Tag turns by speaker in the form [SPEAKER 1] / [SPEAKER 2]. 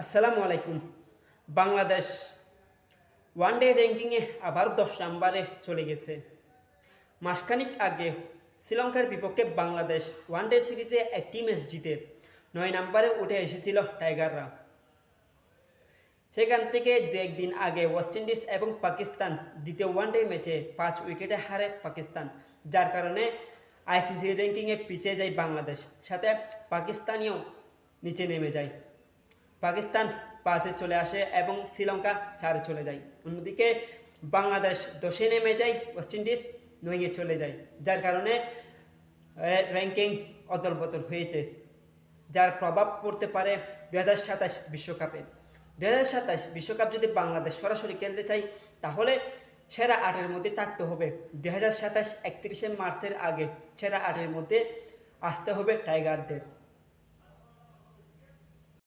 [SPEAKER 1] আসসালামু আলাইকুম। বাংলাদেশ ওয়ানডে র্যাঙ্কিংয়ে আবার ১০ নম্বরে চলে গেছে। মাসখানেক আগে শ্রীলঙ্কার বিপক্ষে বাংলাদেশ ওয়ানডে সিরিজে একটি ম্যাচ জিতে ৯ নম্বরে উঠে এসেছিল টাইগাররা। সেখান থেকে একদিন আগে ওয়েস্ট ইন্ডিজ এবং পাকিস্তান দ্বিতীয় ওয়ানডে ম্যাচে ৫ উইকেটে হারে পাকিস্তান, যার কারণে আইসিসি র্যাঙ্কিংয়ে পিছিয়ে যায় বাংলাদেশ, সাথে পাকিস্তানিও নিচে নেমে যায়। পাকিস্তান ৫-এ চলে আসে এবং শ্রীলঙ্কা ৪-এ চলে যায়। অন্যদিকে বাংলাদেশ ১০-এ নেমে যায়, ওয়েস্ট ইন্ডিজ ৯-এ চলে যায়, যার কারণে র্যাঙ্কিং অদলবদল হয়েছে, যার প্রভাব পড়তে পারে ২০২৭ বিশ্বকাপে। ২০২৭ বিশ্বকাপ যদি বাংলাদেশ সরাসরি খেলতে চাই, তাহলে সেরা ৮-এর মধ্যে থাকতে হবে। ২০২৭ ৩১শে মার্চের আগে সেরা ৮-এর মধ্যে আসতে হবে টাইগারদের।